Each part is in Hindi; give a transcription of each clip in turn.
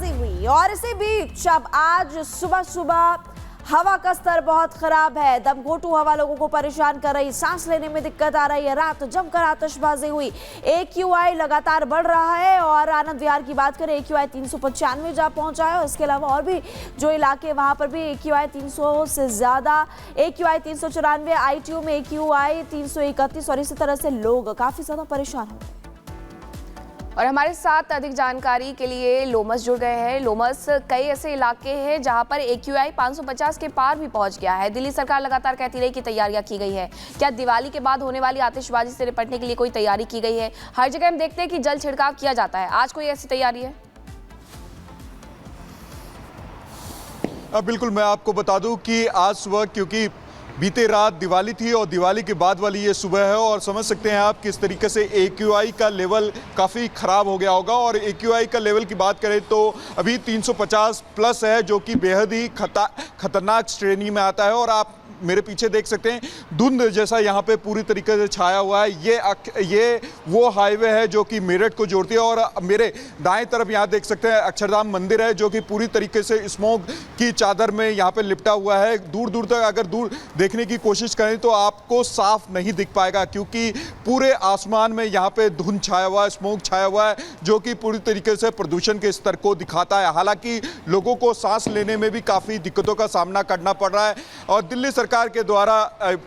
आतिशबाजी हुई और इसी बीच अब आज सुबह सुबह हवा का स्तर बहुत खराब है। दमघोटू हवा लोगों को परेशान कर रही, सांस लेने में दिक्कत आ रही है। रात जमकर आतिशबाजी हुई। AQI लगातार बढ़ रहा है और आनंद विहार की बात करें AQI 395 जा पहुंचा है। और इसके अलावा और भी जो इलाके वहां पर भी AQI 300 से ज्यादा, AQI 394, ITO में AQI 331 और इसी तरह से लोग काफी ज्यादा परेशान हो गए। और हमारे साथ अधिक जानकारी के लिए लोमस जुड़ गए हैं। लोमस, कई ऐसे इलाके हैं जहां पर AQI 550 के पार भी पहुंच गया है। दिल्ली सरकार लगातार कहती रही कि तैयारियां की गई है। क्या दिवाली के बाद होने वाली आतिशबाजी से निपटने के लिए कोई तैयारी की गई है? हर जगह हम देखते हैं कि जल छिड़काव किया जाता है, आज कोई ऐसी तैयारी है? बिल्कुल, मैं आपको बता दूं कि आज सुबह, क्योंकि बीते रात दिवाली थी और दिवाली के बाद वाली ये सुबह है, और समझ सकते हैं आप किस तरीके से AQI का लेवल काफ़ी ख़राब हो गया होगा। और AQI का लेवल की बात करें तो अभी 350 प्लस है, जो कि बेहद ही खतरनाक श्रेणी में आता है। और आप मेरे पीछे देख सकते हैं धुंध जैसा यहाँ पे पूरी तरीके से छाया हुआ है। ये वो हाईवे है जो कि मेरठ को जोड़ती है। और मेरे दाएं तरफ यहाँ देख सकते हैं अक्षरधाम मंदिर है, जो कि पूरी तरीके से स्मोक की चादर में यहाँ पे लिपटा हुआ है। दूर दूर तक अगर दूर देखने की कोशिश करें तो आपको साफ नहीं दिख पाएगा, क्योंकि पूरे आसमान में यहाँ पे धुंध छाया हुआ है, स्मोक छाया हुआ है, जो कि पूरी तरीके से प्रदूषण के स्तर को दिखाता है। हालांकि लोगों को सांस लेने में भी काफ़ी दिक्कतों का सामना करना पड़ रहा है। और दिल्ली सरकार के द्वारा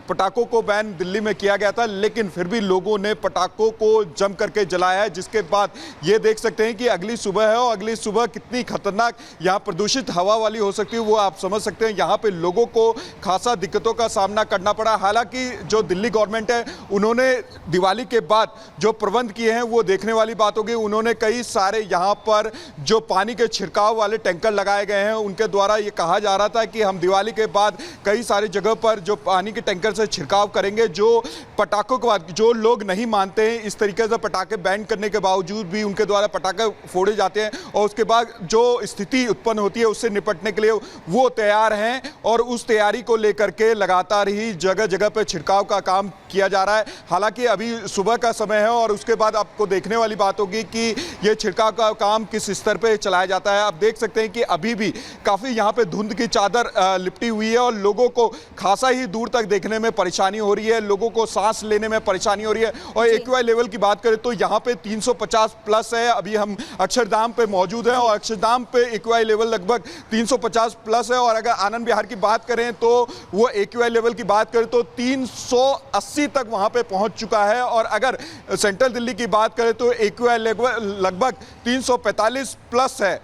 पटाखों को बैन दिल्ली में किया गया था, लेकिन फिर भी लोगों ने पटाखों को जम करके जलाया है, जिसके बाद ये देख सकते हैं कि अगली सुबह है और अगली सुबह कितनी खतरनाक यहाँ प्रदूषित हवा वाली हो सकती है, वो आप समझ सकते हैं। यहाँ पे लोगों को खासा दिक्कतों का सामना करना पड़ा। हालांकि जो दिल्ली गवर्नमेंट है, उन्होंने दिवाली के बाद जो प्रबंध किए हैं वो देखने वाली बात होगी। उन्होंने कई सारे यहाँ पर जो पानी के छिड़काव वाले टैंकर लगाए गए हैं, उनके द्वारा ये कहा जा रहा था कि हम दिवाली के बाद कई सारी जगह पर जो पानी के टैंकर से छिड़काव करेंगे। जो पटाखों के बाद जो लोग नहीं मानते हैं, इस तरीके से पटाखे बैन करने के बावजूद भी उनके द्वारा पटाखे फोड़े जाते हैं, और उसके बाद जो स्थिति उत्पन्न होती है उससे निपटने के लिए वो तैयार हैं। और उस तैयारी को लेकर के लगातार ही जगह जगह पर छिड़काव का काम किया जा रहा है। हालांकि अभी सुबह का समय है और उसके बाद आपको देखने वाली बात होगी कि ये छिड़काव का काम किस स्तर पे चलाया जाता है। आप देख सकते हैं कि अभी भी काफ़ी यहाँ पे धुंध की चादर लिपटी हुई है और लोगों को खासा ही दूर तक देखने में परेशानी हो रही है, लोगों को सांस लेने में परेशानी हो रही है। और AQI लेवल की बात करें तो यहाँ पे 350 प्लस है। अभी हम अक्षरधाम पे मौजूद हैं और अक्षरधाम पे AQI लेवल लगभग 350 प्लस है। और अगर आनंद विहार की बात करें तो वो AQI लेवल की बात करें तो 380 तक वहां पे पहुंच चुका है। और अगर सेंट्रल दिल्ली की बात करें तो AQI लगभग 345 प्लस है।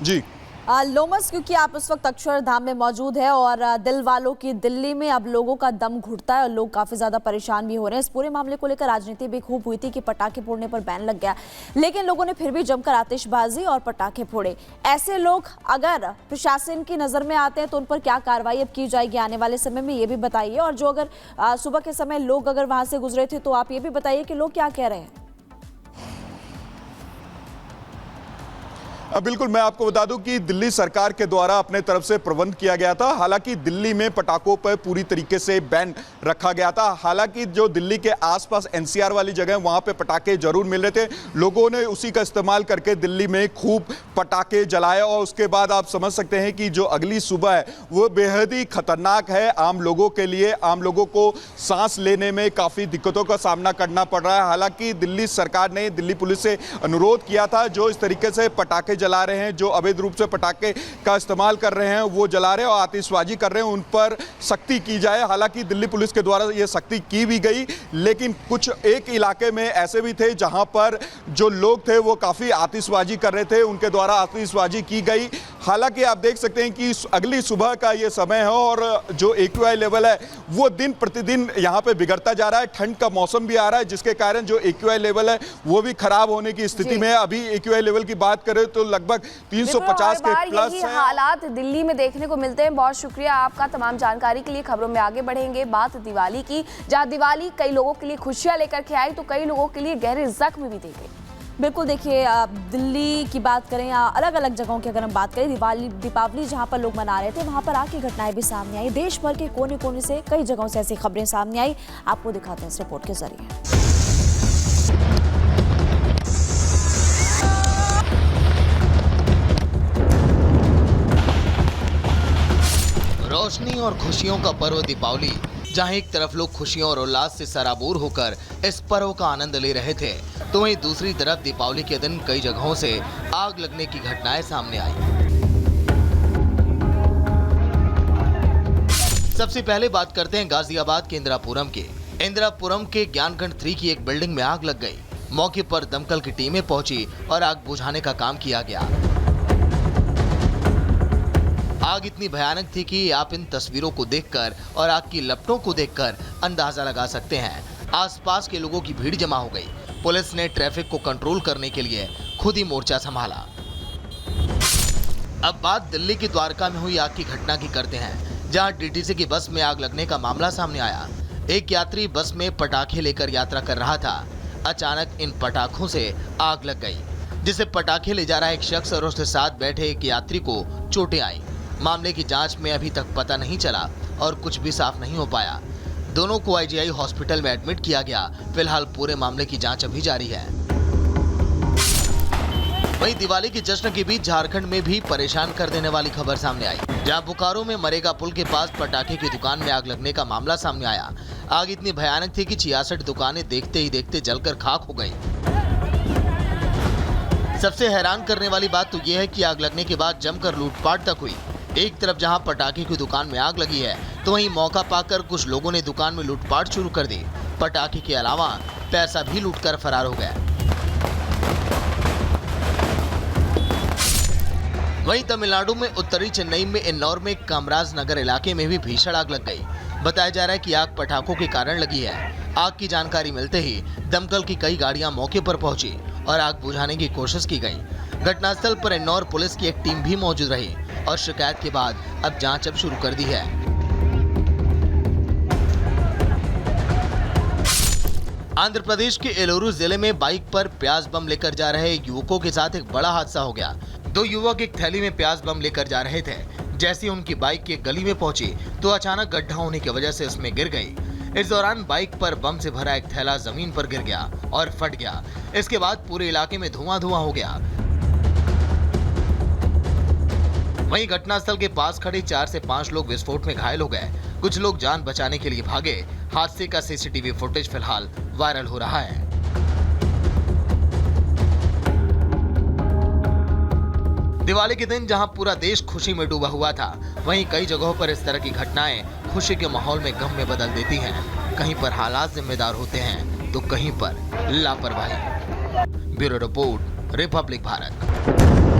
जी लोमस, क्योंकि आप उस वक्त अक्षरधाम में मौजूद है और दिल वालों की दिल्ली में अब लोगों का दम घुटता है और लोग काफ़ी ज़्यादा परेशान भी हो रहे हैं। इस पूरे मामले को लेकर राजनीति भी खूब हुई थी कि पटाखे फोड़ने पर बैन लग गया, लेकिन लोगों ने फिर भी जमकर आतिशबाजी और पटाखे फोड़े। ऐसे लोग अगर प्रशासन की नज़र में आते हैं तो उन पर क्या कार्रवाई अब की जाएगी आने वाले समय में, ये भी बताइए। और जो अगर सुबह के समय लोग अगर वहाँ से गुजरे थे तो आप ये भी बताइए कि लोग क्या कह रहे हैं। बिल्कुल, मैं आपको बता दूं कि दिल्ली सरकार के द्वारा अपने तरफ से प्रबंध किया गया था। हालांकि दिल्ली में पटाखों पर पूरी तरीके से बैन रखा गया था। हालांकि जो दिल्ली के आसपास NCR वाली जगह वहां पे पटाखे जरूर मिल रहे थे, लोगों ने उसी का इस्तेमाल करके दिल्ली में खूब पटाखे जलाए। और उसके बाद आप समझ सकते हैं कि जो अगली सुबह है वो बेहद ही खतरनाक है आम लोगों के लिए। आम लोगों को सांस लेने में काफ़ी दिक्कतों का सामना करना पड़ रहा है। हालांकि दिल्ली सरकार ने दिल्ली पुलिस से अनुरोध किया था, जो इस तरीके से पटाखे जला रहे हैं, जो अवैध रूप से पटाखे का इस्तेमाल कर रहे हैं, वो जला रहे हैं और आतिशबाजी कर रहे हैं, उन पर सख्ती की जाए। हालांकि दिल्ली पुलिस के द्वारा ये सख्ती की भी गई, लेकिन कुछ एक इलाके में ऐसे भी थे जहां पर जो लोग थे वो काफ़ी आतिशबाजी कर रहे थे, उनके द्वारा आतिशबाजी की गई। हालांकि आप देख सकते हैं कि अगली सुबह का ये समय है और जो AQI लेवल है वो दिन प्रतिदिन यहाँ पे बिगड़ता जा रहा है। ठंड का मौसम भी आ रहा है, जिसके कारण जो AQI लेवल है वो भी खराब होने की स्थिति में है। अभी AQI लेवल की बात करें तो लगभग 350 के प्लस है। हालात दिल्ली में देखने को मिलते हैं। बहुत शुक्रिया आपका तमाम जानकारी के लिए। खबरों में आगे बढ़ेंगे, बात दिवाली की, जहां दिवाली कई लोगों के लिए खुशियां लेकर के आई तो कई लोगों के लिए गहरे जख्म भी दे गई। बिल्कुल, देखिए दिल्ली की बात करें या अलग अलग जगहों की अगर हम बात करें, दीपावली जहां पर लोग मना रहे थे वहां पर आग की घटनाएं भी सामने आई। देश भर के कोने कोने से कई जगहों से ऐसी खबरें सामने आई, आपको दिखाते हैं इस रिपोर्ट के जरिए। और खुशियों का पर्व दीपावली, जहां एक तरफ लोग खुशियों और उल्लास से सराबोर होकर इस पर्व का आनंद ले रहे थे, तो वहीं दूसरी तरफ दीपावली के दिन कई जगहों से आग लगने की घटनाएं सामने आई। सबसे पहले बात करते हैं गाजियाबाद के इंदिरापुरम की। इंदिरापुरम के ज्ञानखंड 3 की एक बिल्डिंग में आग लग गई। मौके पर दमकल की टीमें पहुंची और आग बुझाने का काम किया गया। आग इतनी भयानक थी कि आप इन तस्वीरों को देखकर और आग की लपटों को देखकर अंदाजा लगा सकते हैं। आसपास के लोगों की भीड़ जमा हो गई। पुलिस ने ट्रैफिक को कंट्रोल करने के लिए खुद ही मोर्चा संभाला। अब बात दिल्ली की द्वारका में हुई आग की घटना की करते हैं, जहां डीटीसी की बस में आग लगने का मामला सामने आया। एक यात्री बस में पटाखे लेकर यात्रा कर रहा था। अचानक इन पटाखों से आग लग गई, जिसे पटाखे ले जा रहा एक शख्स और उसके साथ बैठे एक यात्री को चोटें आई। मामले की जांच में अभी तक पता नहीं चला और कुछ भी साफ नहीं हो पाया। दोनों को आईजीआई हॉस्पिटल में एडमिट किया गया। फिलहाल पूरे मामले की जांच अभी जारी है। वहीं दिवाली के जश्न के बीच झारखंड में भी परेशान कर देने वाली खबर सामने आई, जहां बोकारो में मरेगा पुल के पास पटाखे की दुकान में आग लगने का मामला सामने आया। आग इतनी भयानक थी कि 66 दुकानें देखते ही देखते जलकर खाक हो गई। सबसे हैरान करने वाली बात तो यह है कि आग लगने के बाद जमकर लूटपाट तक हुई। एक तरफ जहां पटाखे की दुकान में आग लगी है, तो वहीं मौका पाकर कुछ लोगों ने दुकान में लूटपाट शुरू कर दी। पटाखे के अलावा पैसा भी लूटकर फरार हो गए। वहीं तमिलनाडु में उत्तरी चेन्नई में इन्नौर में कामराज नगर इलाके में भी भीषण आग लग गई। बताया जा रहा है कि आग पटाखों के कारण लगी है। आग की जानकारी मिलते ही दमकल की कई गाड़ियां मौके पर पहुंची और आग बुझाने की कोशिश की गई। घटनास्थल पर इन्नौर पुलिस की एक टीम भी मौजूद रही और शिकायत के बाद अब जांच शुरू कर दी है। आंध्र प्रदेश के एलोरू जिले में बाइक पर प्याज बम लेकर जा रहे युवकों के साथ एक बड़ा हादसा हो गया। दो युवक एक थैली में प्याज बम लेकर जा रहे थे। जैसे उनकी बाइक की गली में पहुंची तो अचानक गड्ढा होने की वजह से उसमें गिर गई। इस दौरान बाइक पर बम से भरा एक थैला जमीन पर गिर गया और फट गया। इसके बाद पूरे इलाके में धुआं हो गया। वहीं घटनास्थल के पास खड़े 4 से 5 लोग विस्फोट में घायल हो गए। कुछ लोग जान बचाने के लिए भागे। हादसे का सीसीटीवी फुटेज फिलहाल वायरल हो रहा है। दिवाली के दिन जहां पूरा देश खुशी में डूबा हुआ था, वहीं कई जगहों पर इस तरह की घटनाएं खुशी के माहौल में गम में बदल देती हैं। कहीं पर हालात जिम्मेदार होते हैं तो कहीं पर लापरवाही। Bureau report, Republic Bharat.